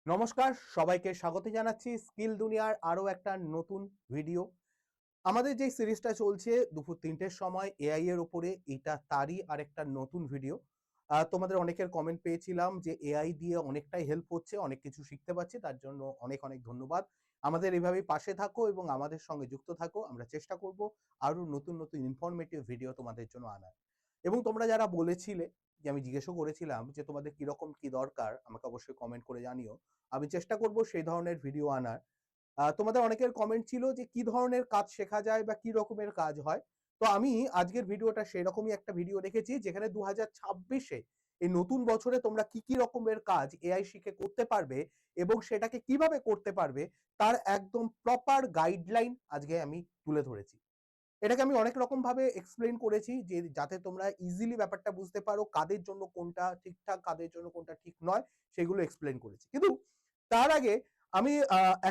নমস্কার, সবাইকে স্বাগত জানাচ্ছি স্কিল দুনিয়ার আরো একটা নতুন ভিডিও। আমাদের যে সিরিজটা চলছে দুপুর ৩টের সময় এআই এর উপরে, এটা তারই আরেকটা নতুন ভিডিও। তোমাদের অনেকের কমেন্ট পেয়েছিলাম যে এআই দিয়ে অনেকটাই হেল্প হচ্ছে, অনেক কিছু শিখতে পারছি। তার জন্য অনেক, অনেক ধন্যবাদ। আমাদের এভাবেই পাশে থাকো এবং আমাদের সঙ্গে যুক্ত থাকো। আমরা চেষ্টা করব আরো নতুন, নতুন ইনফরমেটিভ ভিডিও তোমাদের জন্য আনার। এবং তোমরা যারা বলেছিলে, যে আমি জিজ্ঞেসও করেছিলাম যে তোমাদের কিরকম কি দরকার, আমাকে অবশ্যই কমেন্ট করে জানিও। আমি চেষ্টা করব সেই ধরনের ভিডিও আনার। তোমাদের অনেকের কমেন্ট ছিল যে কি ধরনের কাজ শেখা যায় বা কি রকমের কাজ হয়। তো আমি আজকের ভিডিওটা সেরকমই একটা ভিডিও রেখেছি যেখানে ২০২৬ এই নতুন বছরে তোমরা কি, কি রকমের কাজ এআই শিখে করতে পারবে এবং সেটাকে কিভাবে করতে পারবে তার একদম প্রপার গাইডলাইন আজকে আমি তুলে ধরেছি। এটাকে আমি অনেক রকমভাবে এক্সপ্লেইন করেছি যে যাতে তোমরা ইজিলি ব্যাপারটা বুঝতে পারো কাদের জন্য কোনটা ঠিকঠাক, কাদের জন্য কোনটা ঠিক নয়, সেগুলো এক্সপ্লেইন করেছি। কিন্তু তার আগে আমি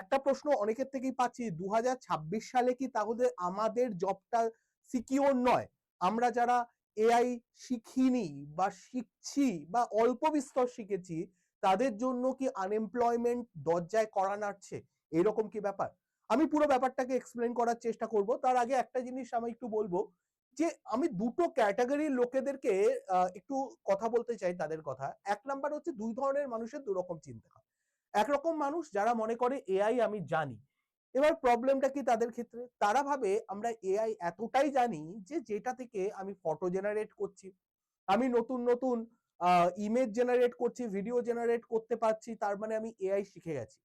একটা প্রশ্ন অনেকের থেকেই পাচ্ছি, ২০২৬ সালে কি তাহলে আমাদের জবটা সিকিউর নয়? আমরা যারা এআই শিখিনি বা শিখছি বা অল্প বিস্তর শিখেছি, তাদের জন্য কি আনএমপ্লয়মেন্ট দরজায় কড়া নাড়ছে? এরকম কি ব্যাপার? আমি পুরো ব্যাপারটাকে এক্সপ্লেন করার চেষ্টা করব। তার আগে একটা জিনিস আমি একটু বলবো যে আমি দুটো ক্যাটাগরির লোকেদেরকে একটু কথা বলতে চাই তাদের কথা। ১ নাম্বার হচ্ছে ২ ধরনের মানুষের ২ রকম চিন্তা। একরকম মানুষ যারা মনে করে এআই আমি জানি। এবার প্রবলেমটা কি তাদের ক্ষেত্রে? তারা ভাবে আমরা এআই এতটাই জানি যে যেটা থেকে আমি ফটো জেনারেট করছি, আমি নতুন, নতুন আ ইমেজ জেনারেট করছি, ভিডিও জেনারেট করতে পারছি, তার মানে আমি এআই শিখে গেছি।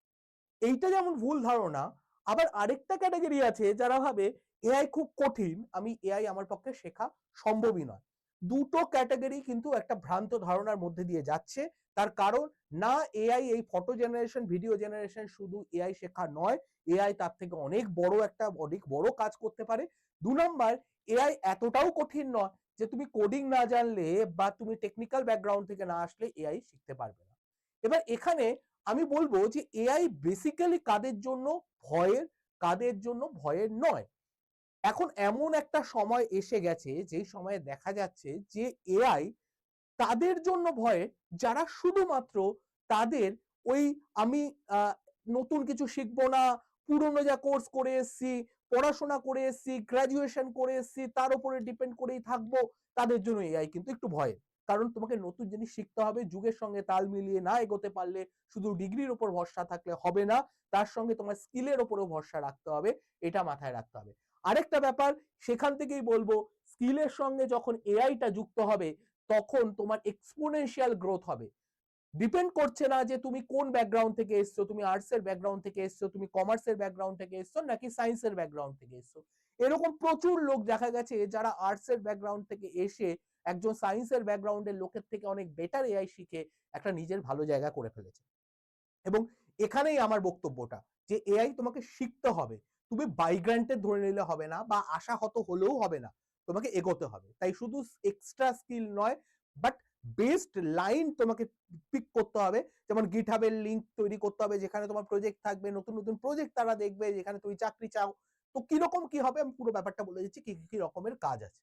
এইটা যেমন ভুল ধারণা, আবার আরেকটা ক্যাটেগরি আছে যারা ভাবে এআই খুব কঠিন, আমি এআই আমার পক্ষে শেখা সম্ভবই নয়। দুটো ক্যাটেগরি কিন্তু একটা ভ্রান্ত ধারণার মধ্যে দিয়ে যাচ্ছে। তার কারণ, না এআই এই ফটো জেনারেশন, ভিডিও জেনারেশন শুধু এআই শেখা নয়, এআই তার থেকে অনেক বড় কাজ করতে পারে। ২ নাম্বার, এআই এতটাও কঠিন নয় যে তুমি কোডিং না জানলে বা তুমি টেকনিক্যাল ব্যাকগ্রাউন্ড থেকে না আসলে এআই শিখতে পারবে না। এবার এখানে আমি বলবো যে এআই বেসিক্যালি কাদের জন্য ভয়ের, কাদের জন্য ভয়ের নয়। এখন এমন একটা সময় এসে গেছে যেই সময়ে দেখা যাচ্ছে যে এআই তাদের জন্য ভয়ের যারা শুধুমাত্র তাদের ওই আমি আ নতুন কিছু শিখবো না, পুরনো যা কোর্স করে এসছি, পড়াশোনা করে এসছি, গ্র্যাজুয়েশন করে এসছি, তার উপরে ডিপেন্ড করেই থাকবো, তাদের জন্য এআই কিন্তু একটু ভয়ের। কারণ তোমাকে নতুন জিনিস শিখতে হবে, যুগের সঙ্গে তাল মিলিয়ে না এগোতে পারলে শুধু ডিগ্রির উপর ভরসা থাকলে হবে না, তার সঙ্গে তোমার স্কিলের উপরেও ভরসা রাখতে হবে, এটা মাথায় রাখতে হবে। আরেকটা ব্যাপার, সেখান থেকেই বলবো, স্কিলের সঙ্গে যখন এআইটা যুক্ত হবে তখন তোমার এক্সপোনেনশিয়াল গ্রোথ হবে। ডিপেন্ড করছে না যে তুমি কোন ব্যাকগ্রাউন্ড থেকে এসছো, তুমি আর্টস এর ব্যাকগ্রাউন্ড থেকে এসছো, তুমি কমার্সের ব্যাকগ্রাউন্ড থেকে এসছো নাকি সায়েন্সের ব্যাকগ্রাউন্ড থেকে এসছো। এরকম প্রচুর লোক দেখা গেছে যারা আর্টস এর ব্যাকগ্রাউন্ড থেকে এসে একজন সায়েন্সের ব্যাকগ্রাউন্ডের লোকের থেকে অনেক বেটার এআই শিখে একটা নিজের ভালো জায়গা করে ফেলেছে। এবং এখানেই আমার বক্তব্যটা যে এআই তোমাকে শিখতে হবে, তুমি বাই গ্রান্টেড ধরে নিলে হবে না বা আশাহত হলেও হবে না, তোমাকে এগোতে হবে। তাই শুধু এক্সট্রা স্কিল নয়, বাট বেস্ট লাইন তোমাকে পিক করতে হবে। যেমন গিটহাব এর লিঙ্ক তৈরি করতে হবে যেখানে তোমার প্রজেক্ট থাকবে, নতুন নতুন প্রজেক্ট তারা দেখবে, যেখানে তুমি চাকরি চাও। তো কিরকম কি হবে আমি পুরো ব্যাপারটা বলে দিচ্ছি, কি কি রকমের কাজ আছে।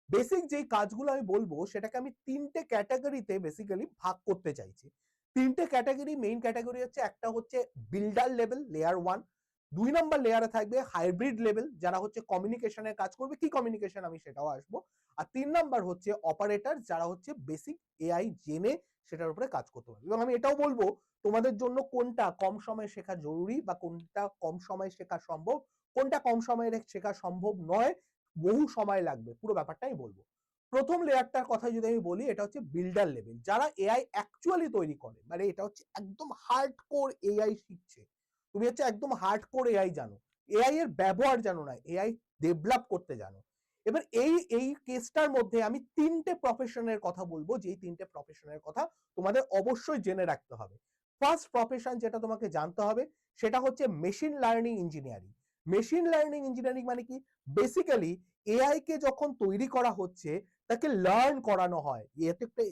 বেসিক যেই কাজগুলো আমি বলবো সেটাকে আমি ৩টে ক্যাটাগরিতে বেসিক্যালি ভাগ করতে চাইছি। ৩টে ক্যাটাগরি, মেইন ক্যাটাগরি হচ্ছে, একটা হচ্ছে বিল্ডার লেভেল, লেয়ার 1। ২ নাম্বার লেয়ারে থাকবে হাইব্রিড লেভেল, যারা হচ্ছে কমিউনিকেশনের কাজ করবে। কি কমিউনিকেশন আমি সেটাও আসবো। আর ৩ নাম্বার হচ্ছে অপারেটর, যারা হচ্ছে বেসিক এআই জেনে সেটার উপরে কাজ করতে পারবে। এবং আমি এটাও বলবো তোমাদের জন্য কোনটা কম সময়ে শেখা জরুরি বা কোনটা কম সময়ে শেখা সম্ভব, কোনটা কম সময়ে শেখা সম্ভব নয়, বহু সময় লাগবে, পুরো ব্যাপারটাই বলবো। প্রথম লেয়ারটার কথা যদি আমি বলি, এটা হচ্ছে বিল্ডার লেভেল, যারা এআই অ্যাকচুয়ালি তৈরি করে, মানে এটা হচ্ছে একদম হার্ডকোর এআই শিখছে। তুমি হচ্ছে একদম হার্ডকোর এআই জানো, এআই এর ব্যবহার জানো না, এআই ডেভেলপ করতে জানো। এবার এই এই কেসটার মধ্যে আমি ৩টে প্রফেশনের কথা বলবো, যেই ৩টে প্রফেশনের কথা তোমাদের অবশ্যই জেনে রাখতে হবে। ফার্স্ট প্রফেশন যেটা তোমাকে জানতে হবে সেটা হচ্ছে machine learning engineering. Machine learning engineering মানে কি? বেসিক্যালি এআই কে যখন তৈরি করা হচ্ছে তাকে লার্ন করানো হয়।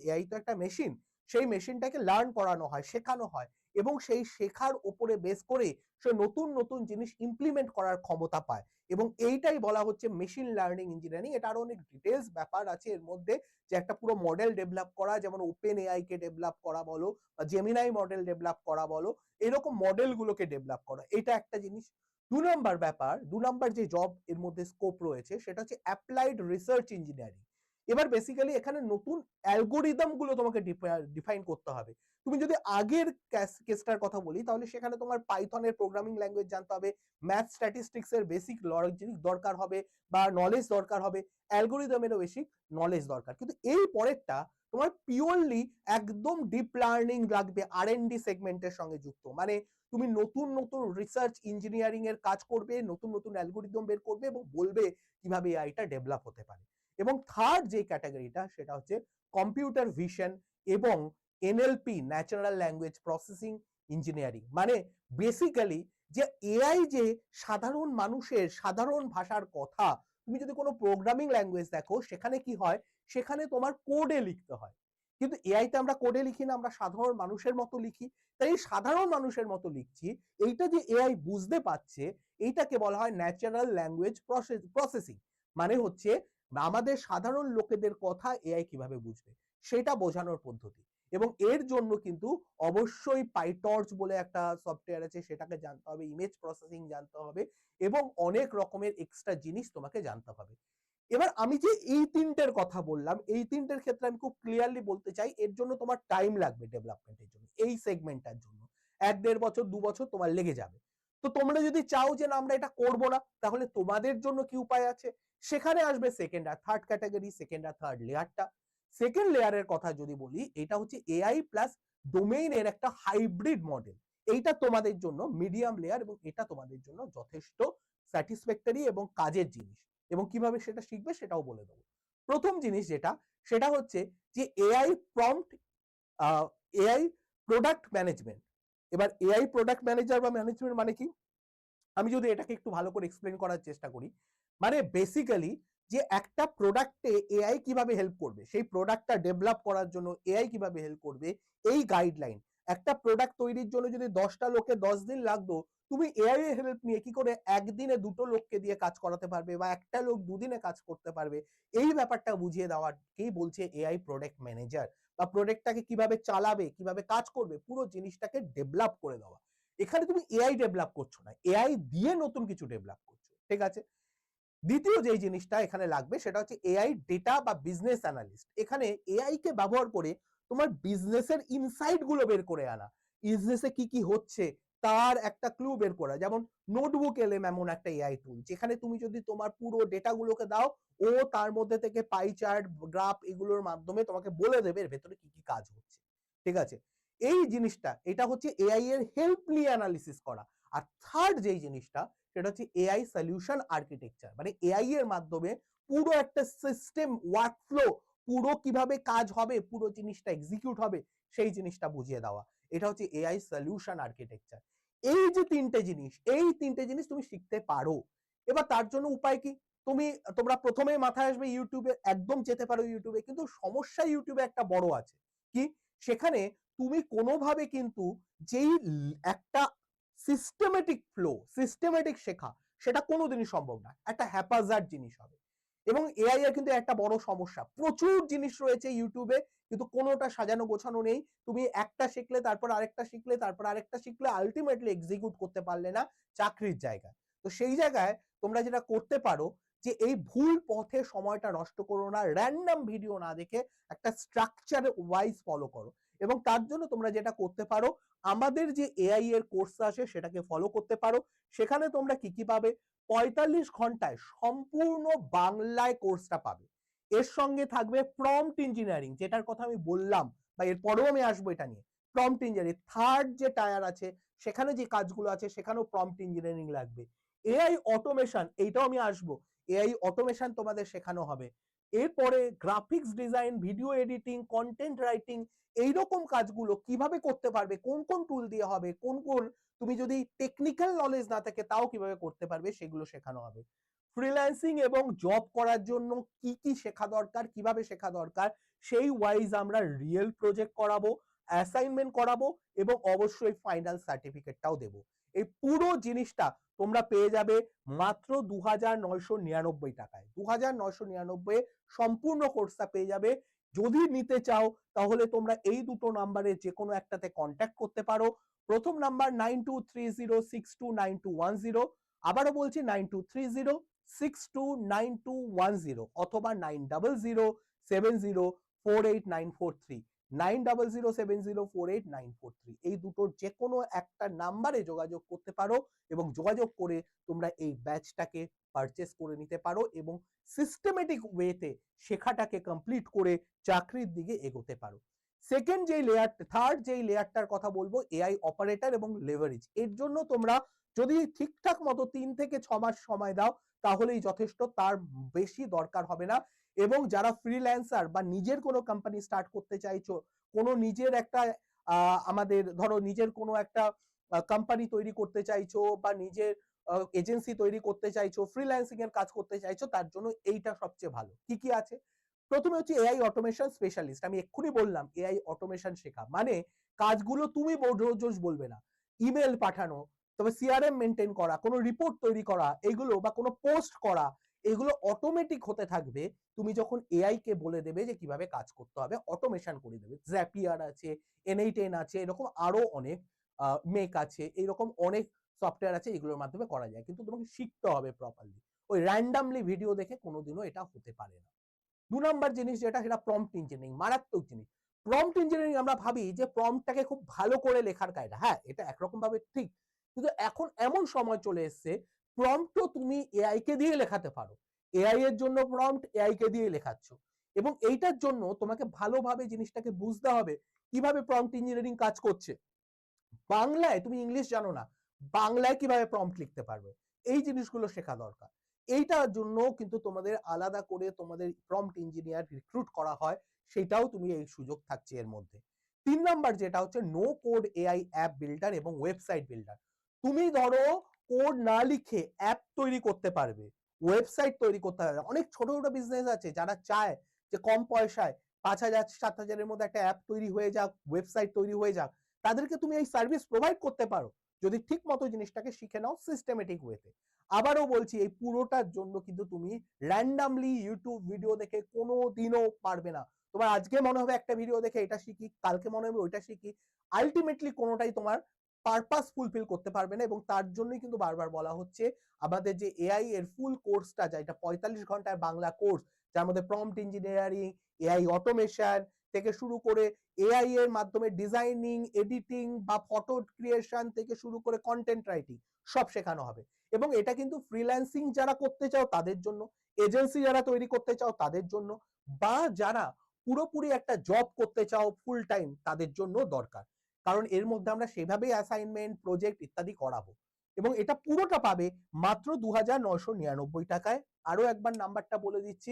এআই তো একটা মেশিন, সেই মেশিনটাকে লার্ন করানো হয়, শেখানো হয় এবং সেই শেখার উপরে বেস করে সে নতুন নতুন জিনিস ইমপ্লিমেন্ট করার ক্ষমতা পায় এবং এইটাই বলা হচ্ছে মেশিন লার্নিং ইঞ্জিনিয়ারিং। এটা আরো অনেক ডিটেলস ব্যাপার আছে এর মধ্যে, যে একটা পুরো মডেল ডেভেলপ করা, যেমন ওপেন এআই কে ডেভেলপ করা বলো বা জেমিনাই মডেল ডেভেলপ করা বলো, এরকম মডেলগুলোকে ডেভেলপ করা, এটা একটা জিনিস। ২ নম্বর ব্যাপার, ২ নম্বর যে জব এর মধ্যে স্কোপ রয়েছে সেটা হচ্ছে অ্যাপ্লাইড রিসার্চ ইঞ্জিনিয়ারিং। এবার বেসিক্যালি এখানে নতুন অ্যালগোরিদম গুলো তোমাকে ডিফাইন করতে হবে। তুমি যদি আগের কেসটার কথা বলি তাহলে সেখানে তোমার পাইথনের প্রোগ্রামিং ল্যাঙ্গুয়েজ জানতে হবে, ম্যাথ স্ট্যাটিস্টিক্স এর বেসিক লজিক দরকার হবে বা নলেজ দরকার হবে, অ্যালগোরিদমেরও বেসিক নলেজ দরকার। কিন্তু এই পরেরটা তোমার পিওরলি একদম ডিপ লার্নিং লাগবে, আর&ডি সেগমেন্টের সঙ্গে যুক্ত। মানে তুমি নতুন নতুন রিসার্চ ইঞ্জিনিয়ারিং এর কাজ করবে, নতুন নতুন অ্যালগোরিদম বের করবে এবং বলবে কিভাবে এআইটা ডেভেলপ হতে পারে। এবং থার্ড যে ক্যাটাগরিটা সেটা হচ্ছে কম্পিউটার ভিশন এবং NLP, natural language processing engineering. মানে বেসিক্যালি যে এআই যে সাধারণ মানুষের সাধারণ ভাষার কথা, তুমি যদি কোনো প্রোগ্রামিং ল্যাঙ্গুয়েজ দেখো সেখানে কি হয়, সেখানে তোমার কোডে লিখতে হয়, কিন্তু এআইতে আমরা কোডে লিখি না, আমরা সাধারণ মানুষের মতো লিখি। তাই সাধারণ মানুষের মতো লিখছি, এইটা যে এআই বুঝতে পারছে এইটাকে বলা হয় ন্যাচারাল ল্যাঙ্গুয়েজ প্রসেসিং। মানে হচ্ছে আমাদের সাধারণ লোকেদের কথা এআই কিভাবে বুঝবে সেটা বোঝানোর পদ্ধতি। এবং এর জন্য কিন্তু অবশ্যই পাইটর্চ বলে একটা সফটওয়্যার আছে, সেটাকে জানতে হবে, ইমেজ প্রসেসিং জানতে হবে এবং অনেক রকমের এক্সট্রা জিনিস তোমাকে জানতে হবে। এবার আমি যে এই তিনটের কথা বললাম, এই তিনটের ক্ষেত্রে আমি খুব ক্লিয়ারলি বলতে চাই এর জন্য তোমার টাইম লাগবে ডেভেলপমেন্টের জন্য, এই সেগমেন্টটার জন্য ১-১.৫ বছর ২ বছর তোমার লেগে যাবে। তো তোমরা যদি চাও যে না আমরা এটা করব না, তাহলে তোমাদের জন্য কি উপায় আছে, সেখানে আসবে সেকেন্ড আর থার্ড ক্যাটাগরি, সেকেন্ড আর থার্ড লেয়ারটা। সেকেন্ড লেয়ারের কথা যদি বলি, এটা হচ্ছে এআই প্লাস ডোমেইনের একটা হাইব্রিড মডেল। এইটা তোমাদের জন্য মিডিয়াম লেয়ার এবং এটা তোমাদের জন্য যথেষ্ট স্যাটিসফ্যাক্টরি এবং কাজের জিনিস। এবং কিভাবে সেটা শিখবে সেটাও বলে দেবো। প্রথম জিনিস যেটা, সেটা হচ্ছে যে AI prompt, AI product management. এবার এআই প্রোডাক্ট ম্যানেজার বা ম্যানেজমেন্ট মানে কি, আমি যদি এটাকে একটু ভালো করে এক্সপ্লেন করার চেষ্টা করি, মানে বেসিক্যালি যে একটা প্রোডাক্টে এআই কিভাবে হেল্প করবে, সেই প্রোডাক্টটা ডেভেলপ করার জন্য এআই কিভাবে হেল্প করবে, এই গাইডলাইন। একটা প্রোডাক্ট তৈরির জন্য যদি ১০টা লোকে ১০ দিন লাগতো, তুমি এআই এর হেল্প নিয়ে কি করে একদিনে ২টো লোককে দিয়ে কাজ করাতে পারবে বা একটা লোক দুদিনে কাজ করতে পারবে, এই ব্যাপারটা বুঝিয়ে দেওয়াকেই বলছে এআই প্রোডাক্ট ম্যানেজার। বা প্রোডাক্টটাকে কিভাবে চালাবে, কিভাবে কাজ করবে, পুরো জিনিসটাকে ডেভেলপ করে দেওয়া। এখানে তুমি এআই ডেভেলপ করছো না, এআই দিয়ে নতুন কিছু ডেভেলপ করছো, ঠিক আছে। দ্বিতীয় যেই জিনিসটা এখানে লাগবে সেটা হচ্ছে এআই ডেটা বা বিজনেস অ্যানালিস্ট। এখানে এআই কে ব্যবহার করে তোমার বিজনেসের ইনসাইট গুলো বের করে আনা, বিজনেসে কি কি হচ্ছে তার একটা ক্লু বের করা। যেমন নোটবুক এলএম এমন একটা এআই টুল, যেখানে তুমি যদি তোমার পুরো ডেটা গুলোকে দাও, ও তার মধ্যে থেকে পাই চার্ট, গ্রাফ এগুলোর মাধ্যমে তোমাকে বলে দেবে এর ভেতরে কি কি কাজ হচ্ছে, ঠিক আছে। এই জিনিসটা, এটা হচ্ছে এআই এর হেল্প নিয়ে অ্যানালিসিস করা। আর থার্ড যেই জিনিসটা, সেটা হচ্ছে এআই সলিউশন আর্কিটেকচার। মানে এআই এর মাধ্যমে পুরো একটা সিস্টেম ওয়ার্কফ্লো, পুরো কিভাবে কাজ হবে, পুরো জিনিসটা এক্সিকিউট হবে, সেই জিনিসটা বুঝিয়ে দেওয়া। এটা হচ্ছে এআই সলিউশন আর্কিটেকচার। এই যে তিনটে জিনিস, এই তিনটে জিনিস তুমি শিখতে পারো। এবার তার জন্য উপায় কি, তোমরা প্রথমে মাথায় আসবে ইউটিউবে, একদম যেতে পারো ইউটিউবে, কিন্তু সমস্যা ইউটিউবে একটা বড় আছে কি, সেখানে তুমি কোনোভাবে কিন্তু যেই একটা সিস্টেমেটিক ফ্লো, সিস্টেমেটিক শেখা, সেটা কোনোদিনই সম্ভব না, একটা হ্যাপাজার্ড জিনিস হবে। এবং এআই এর কিন্তু একটা বড় সমস্যা, প্রচুর জিনিস রয়েছে ইউটিউবে কিন্তু কোনোটা সাজানো গোছানো নেই। তুমি একটা শিখলে তারপর আরেকটা শিখলে তারপর আরেকটা শিখলে আলটিমেটলি এক্সিকিউট করতে পারলে না চাকরির জায়গায়। তো সেই জায়গায় তোমরা যেটা করতে পারো, যে এই ভুল পথে সময়টা নষ্ট করো না, র্যান্ডম ভিডিও না দেখে একটা স্ট্রাকচার ওয়াইজ ফলো করো। এবং তার জন্য তোমরা যেটা করতে পারো, আমাদের যে এআই এর কোর্স আছে সেটাকে ফলো করতে পারো। সেখানে তোমরা কি কি পাবে, ৪৫ ঘন্টায় সম্পূর্ণ বাংলায় কোর্সটা পাবে। এর সঙ্গে থাকবে প্রম্পট ইঞ্জিনিয়ারিং, যেটার কথা আমি বললাম বা এরপরেও আমি আসবো এটা নিয়ে। প্রম্পট ইঞ্জিনিয়ারিং থার্ড যে টায়ার আছে, সেখানে যে কাজগুলো আছে সেখানেও প্রম্পট ইঞ্জিনিয়ারিং লাগবে। এআই অটোমেশন, এইটাও আমি আসবো, এআই অটোমেশন তোমাদের শেখানো হবে। এরপরে graphics design, video editing, content writing, এইরকম কাজগুলো কিভাবে করতে পারবে, কোন কোন টুল দিয়ে হবে, কোন কোন, তুমি যদি টেকনিক্যাল নলেজ না থাকে তাও কিভাবে করতে পারবে, সেগুলো শেখানো হবে। ফ্রিল্যান্সিং এবং জব করার জন্য কি কি শেখা দরকার, কিভাবে শেখা দরকার, সেই ওয়াইজ আমরা রিয়েল প্রজেক্ট করাবো, অ্যাসাইনমেন্ট করাবো এবং অবশ্যই ফাইনাল সার্টিফিকেটটাও দেবো। এই পুরো জিনিসটা তোমরা পেয়ে যাবে মাত্র 2,999 টাকায়। 2,999 সম্পূর্ণ কোর্সটা পেয়ে যাবে। যদি নিতে চাও তাহলে তোমরা এই দুটো নাম্বারে যে কোনো একটাতে কন্ট্যাক্ট করতে পারো। প্রথম নাম্বার 9230629210, আবারও বলছি 9230629210 অথবা 9007048943, 9007048943 এই দুটোর যে কোনো একটা নাম্বারে যোগাযোগ করতে পারো এবং যোগাযোগ করে তোমরা এই ব্যাচটাকে পারচেস করে নিতে পারো এবং সিস্টেমেটিক ওয়েতে শেখাটাকে কমপ্লিট করে চাকরির দিকে এগোতে পারো। সেকেন্ড যেই লেয়ার, থার্ড যেই লেয়ারটার কথা বলবো, এআই অপারেটর এবং লেভারেজ। এর জন্য তোমরা যদি ঠিকঠাক মতো 3 থেকে 6 মাস সময় দাও তাহলেই যথেষ্ট, তার বেশি দরকার হবে না। এবং যারা ফ্রিল্যান্সার বা নিজের কোনো কোম্পানি স্টার্ট করতে চাইছো, কোনো নিজের একটা আমাদের ধরো নিজের কোনো একটা কোম্পানি তৈরি করতে চাইছো বা নিজের এজেন্সি তৈরি করতে চাইছো, ফ্রিল্যান্সিং এর কাজ করতে চাইছো, তার জন্য এইটা সবচেয়ে ভালো। কি কি আছে? প্রথমে হচ্ছে এআই অটোমেশন স্পেশালিস্ট। আমি এক্ষুনি বললাম এআই অটোমেশন শেখা মানে কাজগুলো তুমি রোজ বলবে না, ইমেল পাঠানো, তবে সিআরএম মেনটেন করা, কোনো রিপোর্ট তৈরি করা, এগুলো বা কোনো পোস্ট করা, এগুলো অটোমেটিক হতে থাকবে। তুমি যখন এআই কে বলে দেবে যে কিভাবে কাজ করতে হবে, অটোমেশন করে দেবে। জ্যাপিয়ার আছে, N8N আছে, এরকম আরো অনেক মেক আছে, এরকম অনেক সফটওয়্যার আছে, এগুলোর মাধ্যমে করা যায়। কিন্তু তোমাকে শিখতে হবে প্রপারলি। ওই র্যান্ডামলি ভিডিও দেখে কোনোদিনও এটা হতে পারে না। 2 নাম্বার জিনিস যেটা, সেটা প্রম্পট ইঞ্জিনিয়ারিং, মারাত্মক জিনিস। প্রম্পট ইঞ্জিনিয়ারিং আমরা ভাবি যে প্রম্পটটাকে খুব ভালো করে লেখার কায়দা। হ্যাঁ, এটা একরকম ভাবে ঠিক। কিন্তু এখন এমন সময় চলে এসছে, প্রম্পটও তুমি এআই কে দিয়ে লেখাতে পারো। এআই এর জন্য প্রম্পট এআই কে দিয়ে লেখাচ্ছ। এবং এইটার জন্য তোমাকে ভালোভাবে জিনিসটাকে বুঝতে হবে কিভাবে প্রম্পট ইঞ্জিনিয়ারিং কাজ করছে। বাংলায়, তুমি ইংলিশ জানো না, বাংলায় কিভাবে প্রম্পট লিখতে পারবে, এই জিনিসগুলো শেখা দরকার। এইটার জন্য কিন্তু তোমাদের আলাদা করে তোমাদের প্রম্পট ইঞ্জিনিয়ার রিক্রুট করা হয়, সেটাও তুমি এই সুযোগ থাকছে এর মধ্যে। 3 নাম্বার যেটা হচ্ছে no code AI app builder এবং ওয়েবসাইট বিল্ডার। তুমি ধরো কোড না লিখে অ্যাপ তৈরি করতে পারবে, ওয়েবসাইট তৈরি করতে পারবে। অনেক ছোট ছোট বিজনেস আছে যারা চায় যে কম পয়সায় 5,000 7,000 এর মধ্যে একটা অ্যাপ তৈরি হয়ে যাক, ওয়েবসাইট তৈরি হয়ে যাক, তাদেরকে তুমি এই সার্ভিস প্রোভাইড করতে পারো যদি ঠিক মতো জিনিসটাকে শিখে নাও সিস্টেমেটিক ওয়েতে। আবারও বলছি, এই পুরোটার জন্য কিন্তু তুমি র্যান্ডামলি ইউটিউব ভিডিও দেখে কোনো দিনও পারবে না। তোমার আজকে মনে হবে একটা ভিডিও দেখে এটা শিখি, কালকে মনে হবে ওইটা শিখি, আলটিমেটলি কোনোটাই তোমার পারপাস ফুলফিল করতে পারবে না। এবং তার জন্যই কিন্তু বারবার বলা হচ্ছে আমাদের যে এআই এর ফুল কোর্সটা, যেটা 45 ঘন্টার বাংলা কোর্স, যার মধ্যে প্রম্পট ইঞ্জিনিয়ারিং, এআই অটোমেশন থেকে শুরু করে এআই এর মাধ্যমে ডিজাইনিং, এডিটিং বা ফটো ক্রিয়েশন থেকে শুরু করে কন্টেন্ট রাইটিং সব শেখানো হবে। এবং এটা কিন্তু ফ্রিল্যান্সিং যারা করতে চাও তাদের জন্য, এজেন্সি যারা তৈরি করতে চাও তাদের জন্য, বা যারা পুরোপুরি একটা জব করতে চাও ফুল টাইম তাদের জন্য দরকার। কারণ এর মধ্যে আমরা সেভাবেই অ্যাসাইনমেন্ট, প্রজেক্ট ইত্যাদি করাবো। এবং এটা পুরোটা পাবে মাত্র 2,999 টাকায়। আরো একবার নাম্বারটা বলে দিচ্ছি।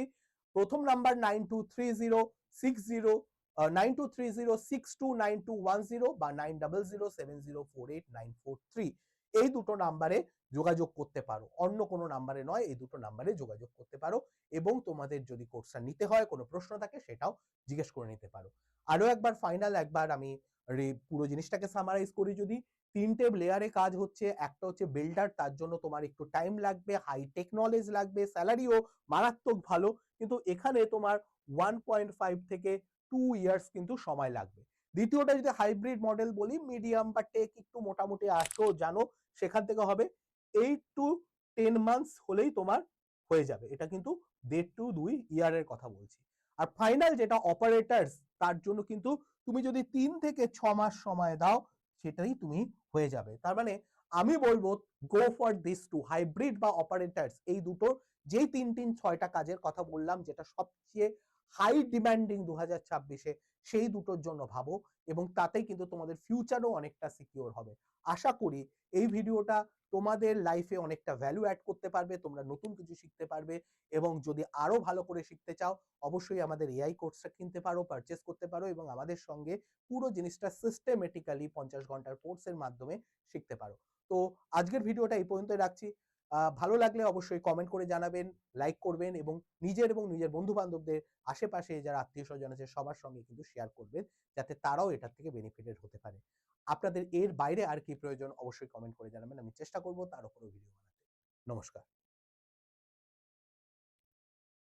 প্রথম নাম্বার 9230629210 বা 9007048943, এই দুটো নাম্বারে যোগাযোগ করতে পারো, অন্য কোনো নাম্বারে নয়, এই দুটো নাম্বারে যোগাযোগ করতে পারো। এবং তোমাদের যদি কোর্সটা নিতে হয়, কোনো প্রশ্ন থাকে, সেটাও জিজ্ঞেস করে নিতে পারো। আরো একবার ফাইনাল একবার আমি পুরো জিনিসটাকে সামারাইজ করি যদি, 3টে লেয়ারে কাজ হচ্ছে। একটা হচ্ছে বিল্ডার, তার জন্য তোমার একটু টাইম লাগবে, হাই টেকনোলজি লাগবে, স্যালারিও মারাত্মক ভালো, কিন্তু এখানে তোমার 1.5 থেকে 2 ইয়ার্স কিন্তু সময় লাগবে। দ্বিতীয়টা যদি হাইব্রিড মডেল বলি, মিডিয়াম বা টেক একটু মোটামুটি আসো জানো, সেখান থেকে হবে 8 to 10 মান্থস হলেই তোমার হয়ে যাবে। এটা কিন্তু 1.5 to 2 ইয়ারের কথা বলছি। আর ফাইনাল যেটা অপারেটরস, তার জন্য কিন্তু তুমি যদি 3 থেকে 6 মাস সময় দাও, সেটাই তুমি হয়ে যাবে। তার মানে আমি বলবো go for this two, hybrid বা অপারেটরস, এই দুটোর যেই 3-6টা কাজের কথা বললাম, যেটা সবচেয়ে হাই ডিমান্ডিং 2026-এ, সেই দুটোর জন্য ভাবো। এবং তাতেই কিন্তু তোমাদের ফিউচারও অনেকটা সিকিউর হবে। আশা করি এই ভিডিওটা তোমাদের লাইফে অনেকটা ভ্যালু অ্যাড করতে পারবে, তোমরা নতুন কিছু শিখতে পারবে। এবং যদি আরো ভালো করে শিখতে চাও, অবশ্যই আমাদের এআই কোর্সটা কিনতে পারো, পারচেস করতে পারো এবং আমাদের সঙ্গে পুরো জিনিসটা সিস্টেমেটিক্যালি 50 ঘন্টার কোর্সের মাধ্যমে শিখতে পারো। তো আজকের ভিডিওটা এই পর্যন্তই রাখছি। ভালো লাগলে অবশ্যই কমেন্ট করে জানাবেন, লাইক করবেন এবং নিজের বন্ধু-বান্ধবদের আশেপাশে যারা আত্মীয়স্বজন আছে সবার সঙ্গে কিন্তু শেয়ার করবেন, যাতে তারাও এটার থেকে বেনিফিটেড হতে পারে। আপনাদের এর বাইরে আর কি প্রয়োজন অবশ্যই কমেন্ট করে জানাবেন। আমি চেষ্টা করব তার উপরেও ভিডিও বানাতে। নমস্কার।